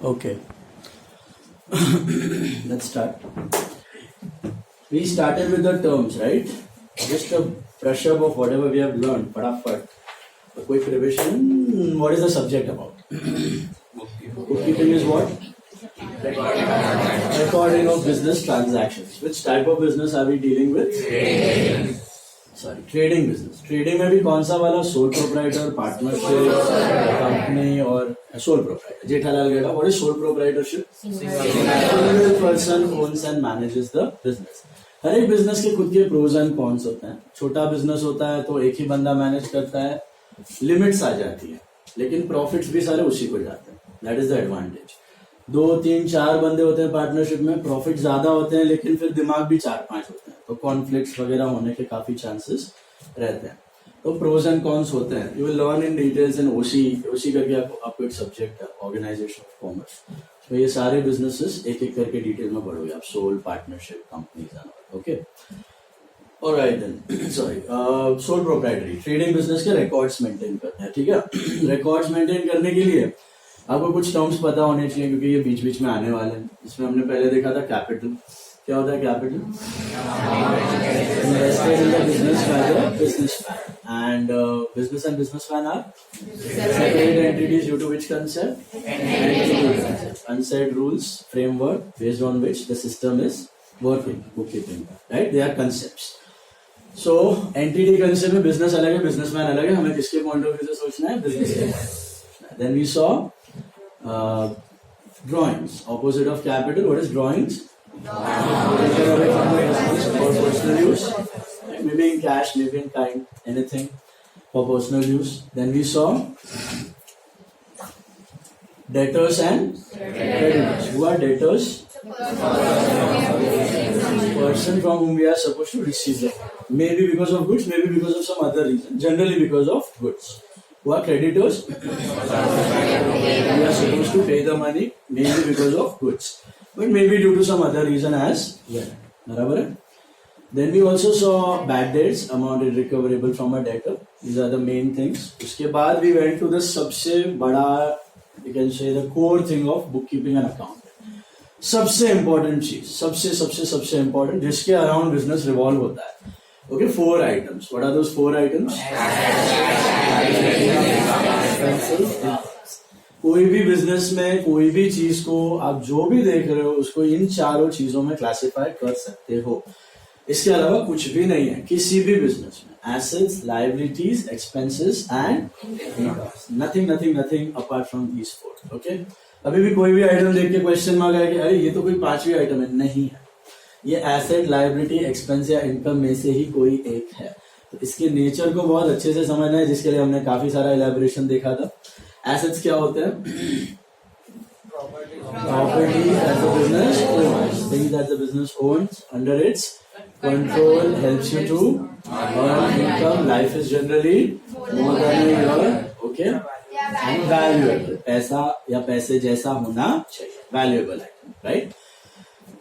Okay, let's start. We started with the terms, right? Just a brush up of whatever we have learned. Fatafat. A quick revision. What is the subject about? Bookkeeping is what? Recording of business transactions. Which type of business are we dealing with? Trading business. Trading में भी कौन सा वाला? Sole proprietor, partnership, company और sole proprietor. Jethalal गेड़ा. What is sole proprietorship? Single person owns and manages the business. हर एक business के खुद के प्रोज एंड कॉन्स होते हैं. छोटा बिजनेस होता है तो एक ही बंदा मैनेज करता है, लिमिट्स आ जाती है, लेकिन प्रॉफिट्स भी सारे उसी को जाते हैं. That is the advantage. 2, 3, 4 बंदे होते हैं पार्टनरशिप में, प्रॉफिट ज्यादा होते हैं लेकिन फिर दिमाग भी 4-5 होते हैं, तो कॉन्फ्लिक्ट्स वगैरह होने के काफी चांसेस रहते हैं. तो प्रोज एंड कॉन्स होते हैं. You will learn in details in ओसी करके आपको एक सब्जेक्ट है, ऑर्गेनाइजेशन ऑफ कॉमर्स. तो ये सारे बिजनेसेस एक एक करके डिटेल में पढ़ोगे आप. Sole, partnership, companies. Okay, alright then. Sorry, sole proprietary trading business के रिकॉर्ड्स मेंटेन करते हैं. ठीक है. रिकॉर्ड्स मेंटेन करने के लिए आपको कुछ टर्म्स पता होने चाहिए क्योंकि ये बीच बीच में आने वाले हैं. इसमें हमने पहले देखा था कैपिटल. क्या होता है capital? Invested in the business by the businessman, and business and businessman are separate entities due to which concept? Unsaid rules, framework based on which the system is working, bookkeeping, right? They are concepts. So entity concept में business अलग है, businessman अलग है. हमें किसके point of view से सोचना है? Business के. Then we saw drawings, opposite of capital. What is drawings? For personal use, maybe in cash, maybe in kind, anything for personal use. Then we saw debtors and creditors. Who are debtors? Person from whom we are supposed to receive it. Maybe because of goods, maybe because of some other reason. Generally because of goods. Who are creditors? We are supposed to pay the money, maybe because of goods, but maybe due to some other reason as well. Barabar hai? Then we also saw bad debts, amount irrecoverable from a debtor. These are the main things. उसके बाद we went to the सबसे बड़ा, you can say the core thing of bookkeeping and accounting. सबसे important चीज, सबसे important जिसके around business revolve होता है. Okay, 4 items. What are those 4 items? कोई भी बिजनेस में कोई भी चीज को आप जो भी देख रहे हो उसको इन चारों चीजों में क्लासिफाई कर सकते हो. इसके अलावा कुछ भी नहीं है किसी भी बिजनेस में. Assets, liabilities, expenses and income. Nothing apart from these 4. Okay. अभी भी कोई भी आइटम देख के क्वेश्चन मार्क आया कि अरे ये तो कोई 5वीं आइटम है. नहीं है, ये एसेट, लायबिलिटी, एक्सपेंस या इनकम में से ही कोई एक है. तो इसके नेचर को बहुत अच्छे से समझना है, जिसके लिए हमने काफी सारा इलैबोरेशन देखा था. एसेट्स क्या होते हैं? Property that the business owns, things that the business owns under its control, helps you to earn income. Life is generally more than a year. Okay, and valuable. पैसा या पैसे जैसा होना चाहिए. Valuable item, right?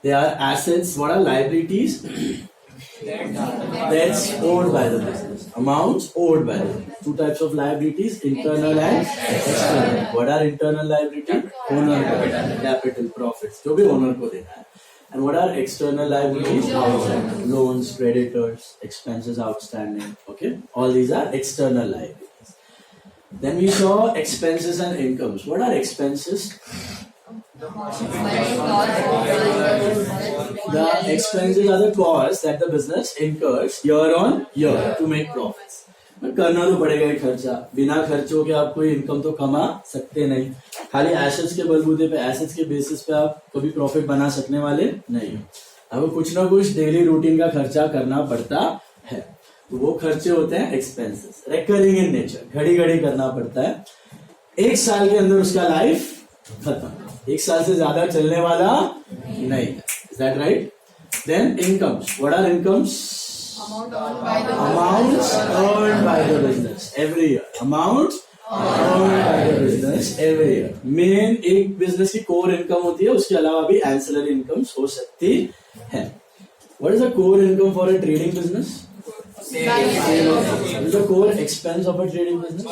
They are assets. What are liabilities? That's owed by the business. Amounts owed by the business. 2 types of liabilities: internal and external. What are internal liability? Owner capital, profits, जो भी owner को देना है. And what are external liabilities? Loans, creditors, expenses outstanding. Okay, all these are external liabilities. Then we saw expenses and incomes. What are expenses? The expenses are the costs that the business incurs year on year to make profits. करना तो पड़ेगा ही खर्चा. बिना खर्चों के आप कोई income तो कमा सकते नहीं. खाली एसेट्स के बलबूते पे, एसेट्स के बेसिस पे आप कभी प्रॉफिट बना सकने वाले नहीं हो. आपको कुछ ना कुछ डेली रूटीन का खर्चा करना पड़ता है. तो वो खर्चे होते हैं एक्सपेंसेस. रिकरिंग इन नेचर, घड़ी घड़ी करना पड़ता है. 1 साल के अंदर उसका लाइफ खत्म. 1 साल से ज्यादा चलने वाला नहीं है. Is that right? Then incomes. What are incomes? Amounts earned by the business every year. Amounts earned by the business every year. Main एक बिजनेस की कोर इनकम होती है, उसके अलावा भी एंसिलरी इनकम्स हो सकती है. What is the core income for a trading business? What is the core expense of a trading business?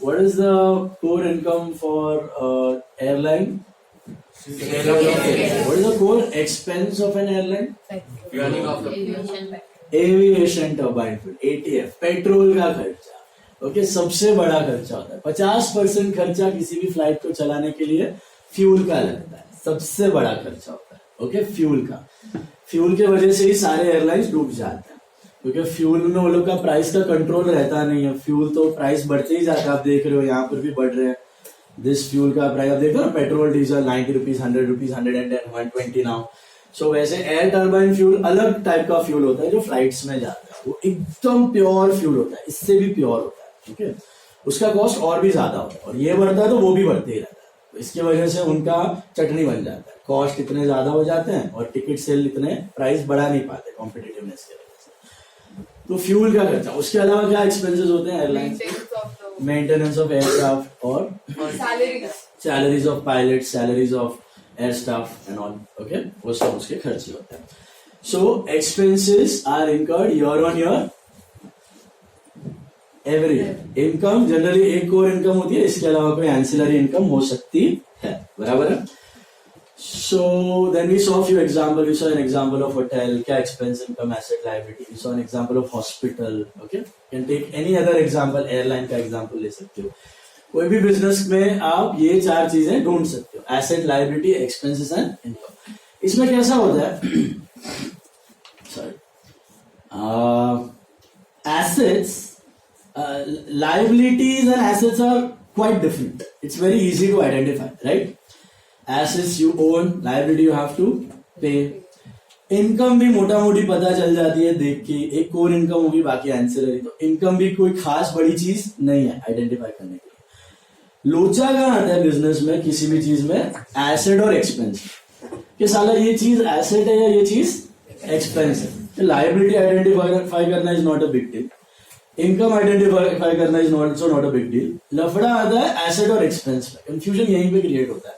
what is the core income for airline? What is the core expense of an airline? Aviation turbine fuel, ATF, petrol का खर्चा. Okay, सबसे बड़ा खर्चा होता है. 50% खर्चा किसी भी फ्लाइट को चलाने के लिए फ्यूल का लगता है. सबसे बड़ा खर्चा होता है. ओके, फ्यूल का. फ्यूल के वजह से ही सारे एयरलाइंस डूब जाते हैं, क्योंकि फ्यूल में वो लोग का प्राइस का कंट्रोल रहता नहीं है. फ्यूल तो प्राइस बढ़ते ही जाता है. आप देख रहे हो यहाँ पर भी बढ़ रहे हैं. दिस फ्यूल का प्राइस आप देख रहे हो, petrol diesel 90 rupees, 100 rupees, 110, 120 now. So वैसे एयर टर्बाइन फ्यूल अलग टाइप का फ्यूल होता है जो फ्लाइट्स में जाता है. वो एकदम प्योर फ्यूल होता है, इससे भी प्योर होता है. ठीक है, उसका कॉस्ट और भी ज्यादा होता है, और ये बढ़ता है तो वो भी बढ़ते ही रहता है. तो इसकी वजह से उनका चटनी बन जाता है. कॉस्ट इतने ज्यादा हो जाते हैं और टिकट सेल इतने प्राइस बढ़ा नहीं पाते कॉम्पिटिटिवनेस की वजह से. तो फ्यूल का खर्चा. उसके अलावा क्या एक्सपेंसेस होते हैं एयरलाइन? मेंटेनेंस ऑफ एयरक्राफ्ट और salaries of pilot, salaries of air staff and all. Okay, वो सब उसके खर्चे होते हैं. So expenses are incurred year on year every year. Income generally एक कोर इनकम होती है, इसके अलावा कोई एंसिलरी इनकम हो सकती है. बराबर है. So then we saw a few examples. We saw an example of hotel, क्या expense, income, asset, liability. We saw an example of hospital. Okay, you can take any other example. Airline का example ले सकते हो. कोई भी business में आप ये चार चीजें ढूंढ सकते हो: asset, liability, expenses and income. इसमें कैसा होता है? Sorry, assets, liabilities and assets are quite different. It's very easy to identify, right? Assets you own, liability you have to pay. Income भी मोटा मोटी पता चल जाती है देख के. एक कोर इनकम होगी, बाकी एंसिलरी. तो इनकम भी कोई खास बड़ी चीज नहीं है आइडेंटिफाई करने के लिए. लोचा कहाँ आता है बिजनेस में किसी भी चीज में? एसेट और एक्सपेंस. कि साला ये चीज एसेट है या ये चीज एक्सपेंस है. लायबिलिटी आइडेंटिफाई करना is not a big deal. Income identify करना is also not a big deal. लफड़ा आता है एसेट और एक्सपेंस में. कंफ्यूजन यहीं पे क्रिएट होता है.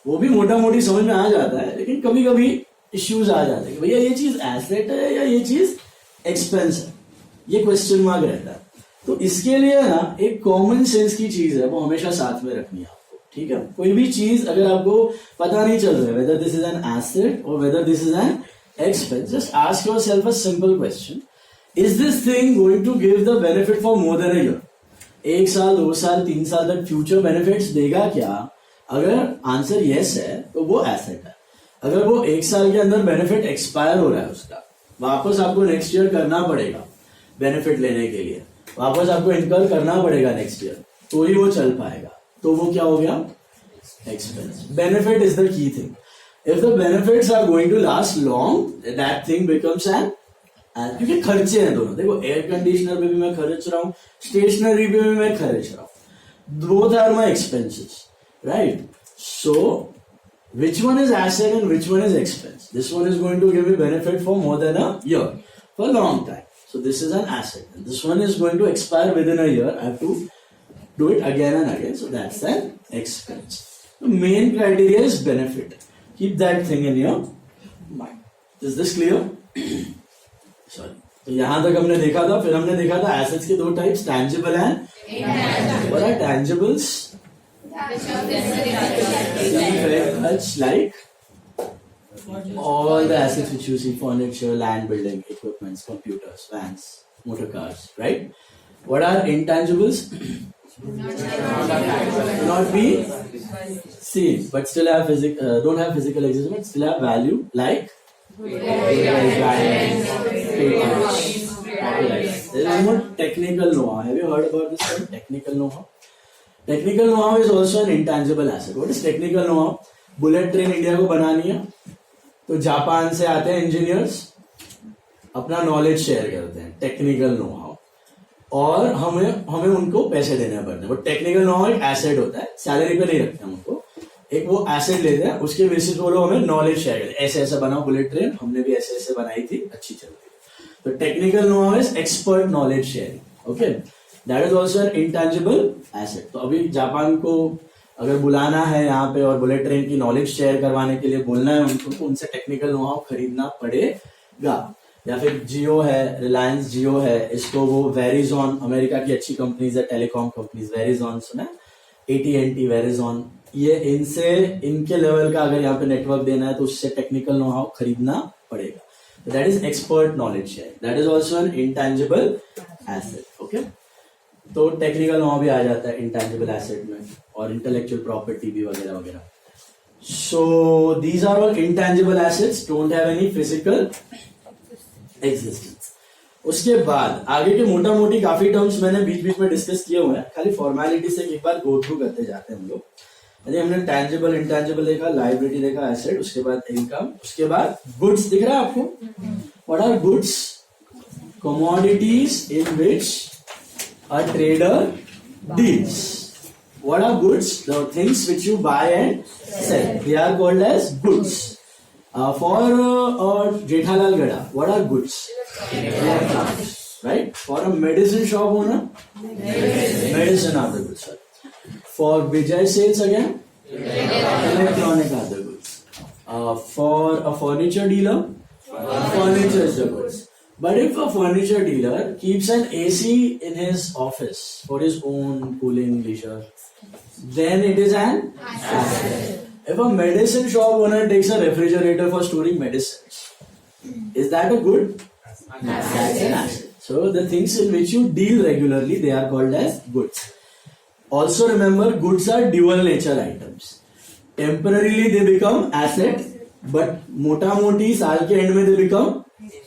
वो भी मोटा मोटी समझ में आ जाता है, लेकिन कभी कभी इश्यूज आ जाते हैं कि भैया ये चीज एसेट है या ये चीज एक्सपेंस है. ये क्वेश्चन मार्क रहता है. तो इसके लिए ना एक कॉमन सेंस की चीज है, वो हमेशा साथ में रखनी है आपको. ठीक है, कोई भी चीज अगर आपको पता नहीं चल रहा है whether this is an asset और whether this is an expense, just ask yourself a simple question: is this thing going to give the benefit for more than a year? 1 साल, 2 साल, 3 साल तक फ्यूचर बेनिफिट्स देगा क्या? अगर answer yes है तो वो एसेट है. अगर वो 1 साल के अंदर बेनिफिट एक्सपायर हो रहा है, उसका वापस आपको नेक्स्ट ईयर करना पड़ेगा बेनिफिट लेने के लिए, वापस आपको इनकम करना पड़ेगा नेक्स्ट ईयर, तो ही वो चल पाएगा. तो वो क्या हो गया? Expense. Benefit is the key thing. If the benefits are going to last long, that thing becomes an. क्योंकि खर्चे हैं दोनों. देखो, एयर कंडीशनर पे भी मैं खर्च रहा हूँ, स्टेशनरी पे भी मैं खर्च रहा हूँ. Both are my expenses, right? So which one is asset and which one is expense? This one is going to give me benefit for more than a year, for a long time. So this is an asset, and this one is going to expire within a year. I have to do it again and again. So that's an expense. The main criteria is benefit. Keep that thing in your mind. Is this clear? Sorry. तो यहां तक हमने देखा था. फिर हमने देखा था एसेट्स के 2 types, tangible and what are tangibles? Much like all the assets which you see: furniture, land, building, equipments, computers, vans, motor cars, right? What are intangibles? Not be seen, but still have don't have physical existence, still have value, like patents, copyrights. There is one more technical know-how. Have you heard about this term, technical know-how? Technical know-how is also an intangible asset. What is technical know-how? Bullet train India को बनानी है तो Japan से आते हैं engineers, अपना knowledge share करते हैं, टेक्निकल नो-हाउ, और हमें उनको पैसे देने पड़ते हैं. वो टेक्निकल नो-हाउ एक एसेट होता है, सैलरी पे नहीं रखते हम उनको. एक वो एसेट लेते हैं, उसके बेसिस पे वो हमें नॉलेज शेयर करते हैं. ऐसे ऐसे बनाओ बुलेट ट्रेन, हमने भी ऐसे ऐसे बनाई थी, अच्छी चल रही है. तो technical no-how is expert knowledge sharing. Okay, that is also an intangible asset. तो अभी जापान को अगर बुलाना है यहाँ पे और बुलेट ट्रेन की नॉलेज शेयर करवाने के लिए बोलना है उनको, तो उनसे टेक्निकल नो-हाउ खरीदना पड़ेगा. या फिर जियो है, रिलायंस जियो है, इसको वो वेरिजॉन, अमेरिका की अच्छी कंपनीज है टेलीकॉम कंपनीज, वेरिजॉन सुना, AT&T, वेरिजॉन, ये इनसे इनके लेवल का अगर यहाँ पे नेटवर्क देना है तो उससे टेक्निकल नो हाउ खरीदना पड़ेगा. That is expert knowledge share. That is also an intangible asset. Okay, तो टेक्निकल नो भी आ जाता है इंटेंजिबल एसेट में, और इंटेलेक्चुअल प्रॉपर्टी भी वगैरह वगैरह. So these are all intangible assets, don't have any physical existence. उसके बाद आगे के मोटा मोटी काफी टर्म्स मैंने बीच बीच में डिस्कस किए हुए हैं, खाली फॉर्मेलिटी से एक बार गो थ्रू करते जाते हैं हम लोग. यानी हमने टैंजिबल इंटैंजिबल देखा, लायबिलिटी देखा, एसेट, उसके बाद इनकम, उसके बाद गुड्स. दिख रहा है आपको? What are goods? Commodities in which a trader deals. What are goods? The things which you buy and sell. They are called as goods. For Jethalal Gada, what are goods? Electronics. Right? For a medicine shop owner, medicine are the goods. For Vijay Sales again, electronic are the goods. For a furniture dealer, furniture is the goods. But if a furniture dealer keeps an AC in his office for his own cooling leisure, then it is an asset. If a medicine shop owner takes a refrigerator for storing medicines, is that a good? That's an asset. So the things in which you deal regularly, they are called as goods. Also remember, goods are dual nature items. Temporarily they become asset, but mota moti saal ke end mein they become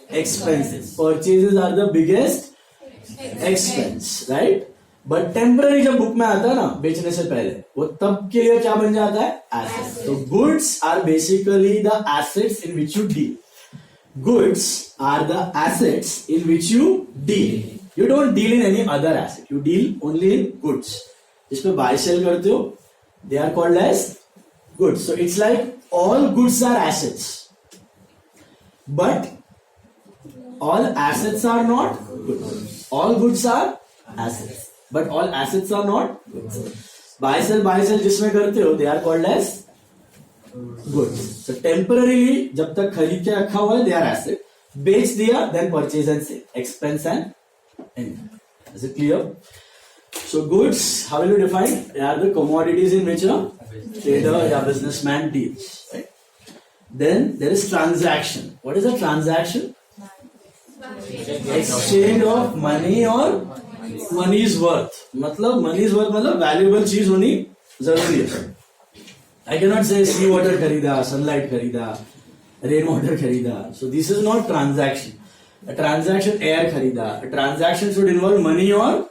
expenses. Purchases are the biggest expense, right? But temporary जब book में आता है ना बेचने से पहले, वो तब के लिए क्या बन जाता है? Assets. So goods are basically the assets in which you deal. Goods are the assets in which you deal. You don't deal in any other asset. You deal only in goods. जिसमें buy sell करते हो, they are called as goods. So it's like all goods are assets, but all assets are not goods. All goods are assets, but all assets are not goods. Buy sell जिसमें करते हो, they are called as goods. So temporarily जब तक खरीद के रखा हुआ है, they are asset. बेच दिया, then purchase and sale, expense and income. Is it clear? So goods, how will you define? They are the commodities in which a trader or businessman deals. Right? Then there is transaction. What is a transaction? Exchange of money or money's worth. मतलब money's worth मतलब valuable चीज होनी जरूरी है. I cannot say sea water खरीदा, sunlight खरीदा, rain water खरीदा. So this is not transaction. A transaction air खरीदा. A transaction should involve money or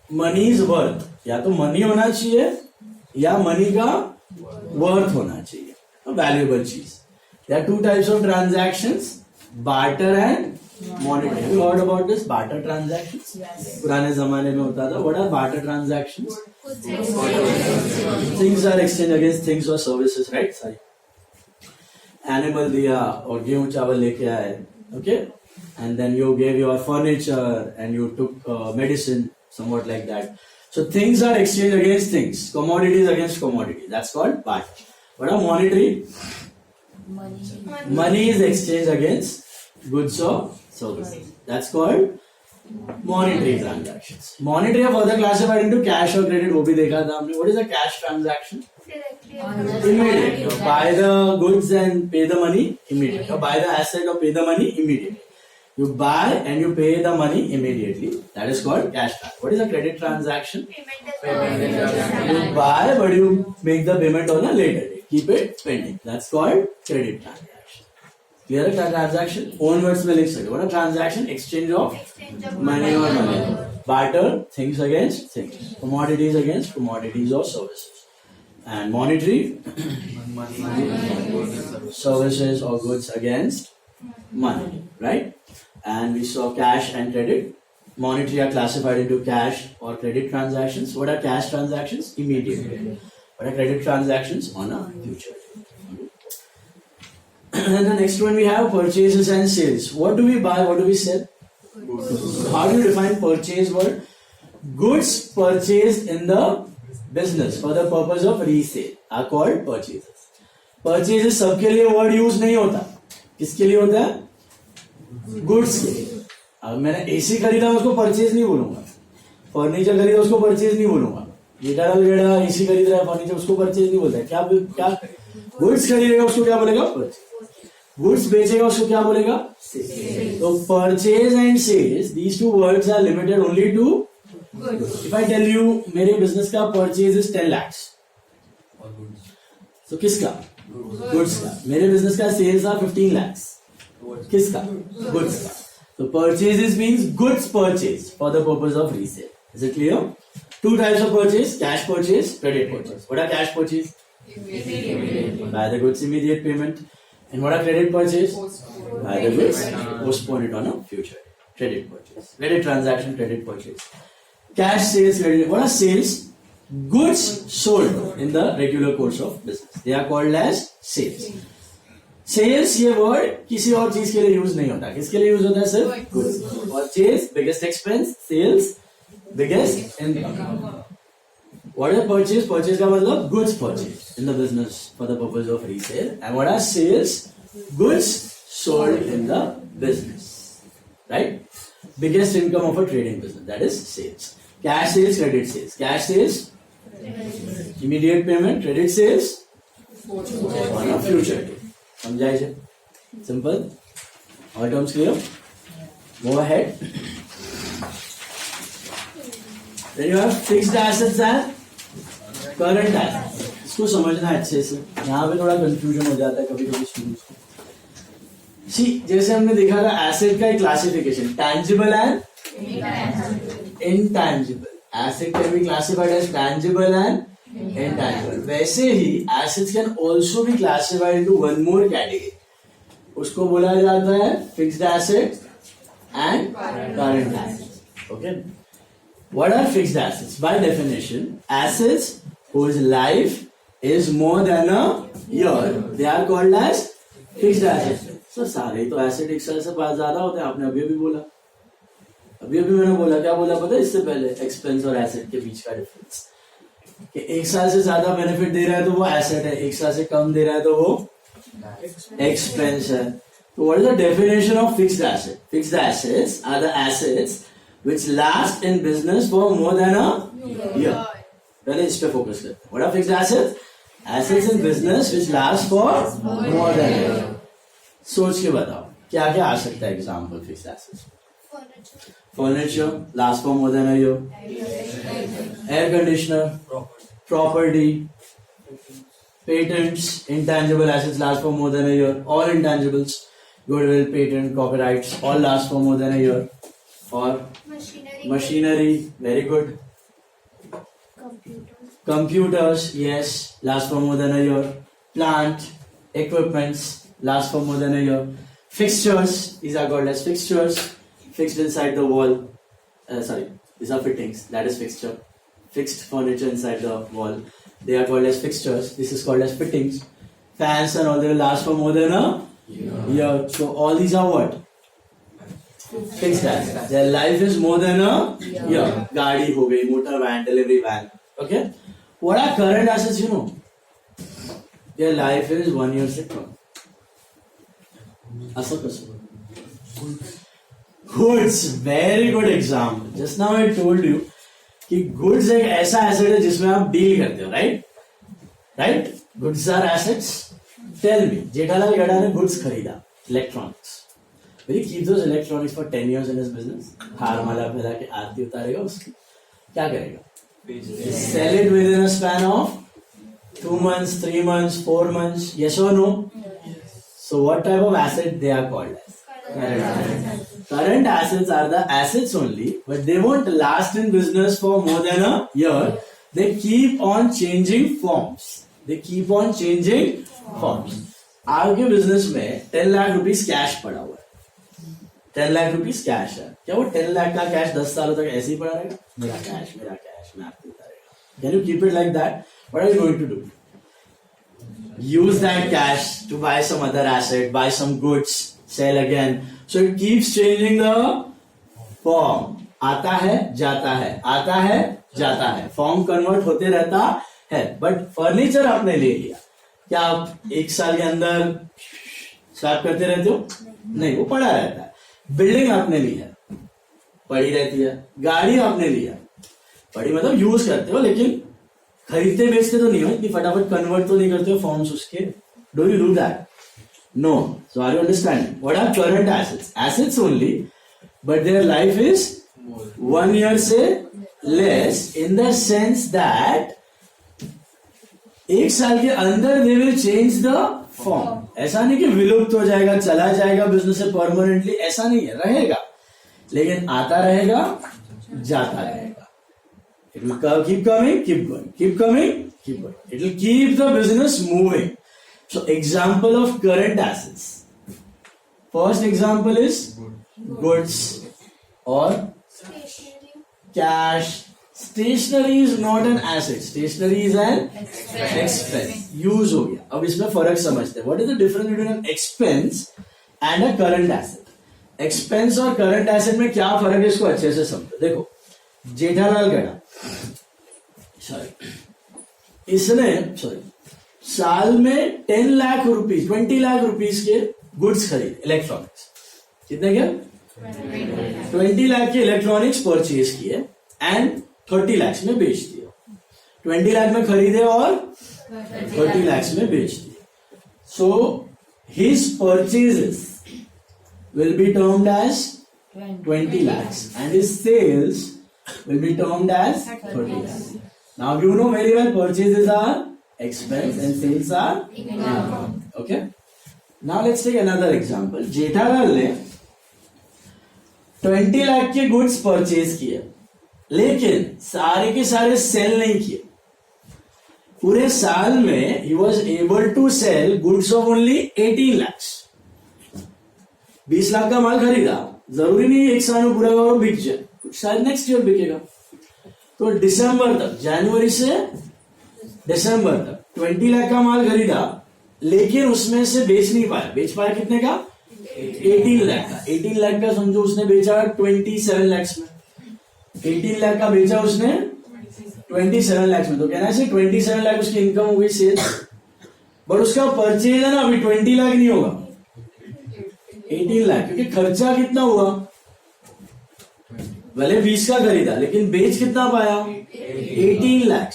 money's worth. या तो money होना चाहिए या money का worth होना चाहिए. A valuable चीज. There are two types of transactions: barter and monetary. Have you heard about this barter transactions? Yes. पुराने जमाने में होता था. What are barter transactions? Things are exchanged against things or services, right? Sorry. Animal दिया और गेहूं चावल लेके आए, okay? And then you gave your furniture and you took medicine, somewhat like that. So things are exchanged against things, commodities against commodities. That's called barter. What are monetary? Money is exchanged against goods or services. That's called monetary transactions. Monetary are further classified into cash or credit. वो भी देखा था हमने. What is a cash transaction? Immediate. You buy the goods and pay the money immediately. You buy the asset or pay the money immediately. You buy and you pay the money immediately. That is called cash transaction. What is a credit transaction? You buy but you make the payment on a later date. Keep it pending. That's called credit transaction. Clear a transaction? Own words में लिख सकते. What a transaction? Exchange of money or money. Barter, things against things. Commodities against commodities or services. And monetary, services or goods against money. Right? And we saw cash and credit. Monetary are classified into cash or credit transactions. What are cash transactions? Immediate. What are credit transactions? On a future. And the next one we have purchases and sales. What do we buy? What do we sell? How do you define purchase word? Goods purchased in the business for the purpose of resale are called purchases. Purchases सबके लिए word use नहीं होता. किसके लिए होता है? Goods के लिए। अब मैंने एसी खरीदा उसको परचेज नहीं बोलूंगा, फर्नीचर खरीदा उसको परचेज नहीं बोलूंगा, जेठालाल गेड़ा एसी खरीद रहा है फर्नीचर उसको परचेज नहीं बोलता है। क्या क्या गुड्स खरीदेगा उसको क्या बोलेगा? गुड्स बेचेगा उसको क्या बोलेगा? तो purchase and sales, these two words are limited only to goods. If I tell you मेरे बिजनेस का परचेज इज 10 lakhs, तो किसका? गुड्स का। मेरे बिजनेस का सेल्स आर 15 lakhs, किसका? गुड्स का। तो purchases means goods purchase for the purpose of resale. Is it clear? Two types of purchase: cash purchase, credit purchase. What are cash purchase? Buy the goods, immediate payment. And what are credit purchase? Buy the goods, postpone it on a future. Credit purchase, credit transaction, credit purchase. Cash sales, credit. What are sales? Goods sold in the regular course of business. They are called as sales. Sales ये word किसी और चीज के लिए use नहीं होता। किसके लिए यूज होता है? सिर्फ goods. Purchase, biggest expense. Sales, biggest income. What is purchase? Purchase का मतलब goods purchase in the business for the purpose of resale. And what are sales? Goods sold in the business. Right? Biggest income of a trading business, that is sales. Cash sales, credit sales. Cash sales, immediate payment. Credit sales, on a future date. समझाइए છે? Simple. All terms clear? Go ahead. Then you have fixed assets and current assets. इसको समझना है अच्छे से, यहाँ पे थोड़ा कंफ्यूजन हो जाता है कभी कभी स्टूडेंट्स को। सी जैसे हमने देखा था एसेट का एक classification, tangible and intangible. Asset can be classified as tangible and intangible. वैसे ही assets can also be classified into one more category, उसको बोला जाता है fixed asset and current assets. Okay, what are fixed assets? By definition, assets whose life is more than a year, they are called as fixed assets. So सारे तो asset एक साल से बाद ज्यादा होते हैं, आपने अभी बोला, अभी मैंने बोला, क्या बोला पता है इससे पहले? एक्सपेंस और एसेट के बीच का डिफरेंस, कि एक साल से ज्यादा बेनिफिट दे रहा है तो वो एसेट है, एक साल से कम दे रहा है तो वो एक्सपेंस है। तो what is the definition of fixed asset? Fixed assets are the assets which last in business for more than a year. पहले इस पे फोकस करते हैं। What are fixed assets? Assets in business which last for more than a year. सोच के बताओ क्या क्या आ सकता है example fixed assets? Furniture last for more than a year, air conditioner, property, patents, intangible assets last for more than a year, all intangibles, goodwill, patent, copyrights, all last for more than a year. और machinery, very good. Computers, yes, last for more than a year. Plant, equipments, last for more than a year. Fixtures, these are called as fixtures, fixed inside the wall. These are fittings, that is fixture. Fixed furniture inside the wall, they are called as fixtures. This is called as fittings. Fans and all, they will last for more than a year. So all these are what? Fixed assets. Their life is more than a year. गाड़ी हो गई, motor van, delivery van. Okay. What are current assets? You know, their life is 1 year से कम. ऐसा कैसे? Goods, very good example. Just now I told you कि goods एक ऐसा asset है जिसमें आप डील करते हो, right? Right? Goods are assets. Tell me, Jethalal गेड़ा ने goods खरीदा, electronics. Will he keep those electronics for 10 years in his business? हार माला फैला के आरती उतारेगा उसकी, क्या करेगा? Sell it within a span of 2 months, 3 months, 4 months, yes or no? So what type of asset they are called as? Current assets. Current assets are the assets only, but they won't last in business for more than a year. They keep on changing forms. आपके business में 10 lakh rupees cash पड़ा हुआ है, 10 lakh rupees cash है, क्या वो 10 लाख का cash 10 सालों तक ऐसे ही पड़ा रहेगा? मेरा कैश मैं आपको उतारेगा। Can you keep it like that? What are you going to do? Use that cash to buy some other asset, buy some goods, sell again. So it keeps changing the form. आता है जाता है, आता है जाता है, form convert होते रहता है. बट फर्नीचर आपने ले लिया, क्या आप 1 साल के अंदर स्वैप करते रहते हो? नहीं, वो पड़ा रहता है. बिल्डिंग आपने ली है, पड़ी रहती है। गाड़ी आपने लिया, पड़ी मतलब यूज करते हो, लेकिन खरीदते बेचते तो नहीं हो, इतनी फटाफट कन्वर्ट तो नहीं करते हो फॉर्म्स उसके। Do you do that? No. So are you understanding? What are current assets? Assets only, but their life is 1 year से less, in the sense that 1 साल के अंदर they will change the form. ऐसा नहीं कि विलुप्त हो जाएगा, चला जाएगा बिजनेस से परमानेंटली, ऐसा नहीं है, रहेगा, लेकिन आता रहेगा, जाता रहेगा। It will keep coming, keep going, keep coming, keep going. It will keep the business moving. So example of current assets. First example is goods or cash. Stationery is not an asset. Stationery is an expense. Use हो गया। अब इसमें फर्क समझते हैं। What is the difference between an expense and a current asset? Expense और current asset में क्या फर्क है, इसको अच्छे से समझो। देखो, जेठालाल गड़ा, इसने साल में 10 लाख रुपीज 20 लाख रुपीज के गुड्स खरीदे, इलेक्ट्रॉनिक्स। कितने के? 20 लाख के इलेक्ट्रॉनिक्स परचेज किए एंड 30 लाख में बेच दिया। 20 लाख में खरीदे और 30 लाख में बेच दिए। So his purchases will be termed as 20 lakhs and his sales will be termed as 30 lakhs. Now you know very well purchases are expense and sales are income. Okay. Now let's take another example. Jethalal ने 20 लाख के goods purchase किए, लेकिन सारे के सारे cell नहीं किए। पूरे साल में he was able to sell goods of only 18 lakhs. 20 lakh का माल खरीदा, जरूरी नहीं एक साल में पूरा का बिक जाए, शायद नेक्स्ट ईयर बिकेगा। तो दिसंबर तक, जनवरी से दिसंबर तक 20 लाख का माल खरीदा, लेकिन उसमें से बेच नहीं पाया। बेच पाया कितने का? 18 लाख का। 18 लाख का समझो उसने बेचा 27 लाख में। 18 लाख का बेचा उसने 27 लाख में, तो कहना चाहिए 27 लाख उसकी इनकम हो गई, सेल्स। बट उसका परचेज है ना अभी 20 लाख नहीं होगा, 18 लाख, क्योंकि खर्चा कितना हुआ? भले 20 का खरीदा, लेकिन बेच कितना पाया? 18 लाख।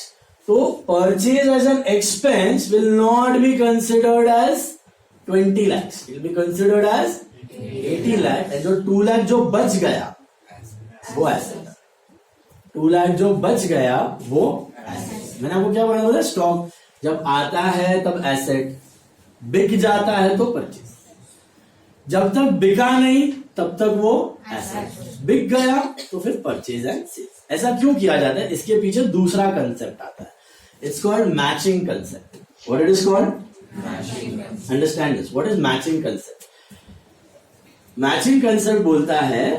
तो purchase as an expense will not be considered as 20 lakh, will be considered as 18 lakh. जो 2 लाख जो बच गया वो एसेट, 2 लाख जो बच गया वो एसेट। मैंने आपको क्या बोला? स्टॉक जब आता है तब एसेट, बिक जाता है तो परचेज। जब तक बिका नहीं तब तक वो एसेट, बिक गया तो फिर परचेज एंड सेल्स। ऐसा क्यों किया जाता है? इसके पीछे दूसरा कंसेप्ट आता है, it's called matching concept. What it is called? Understand this. What is matching concept? Matching concept बोलता है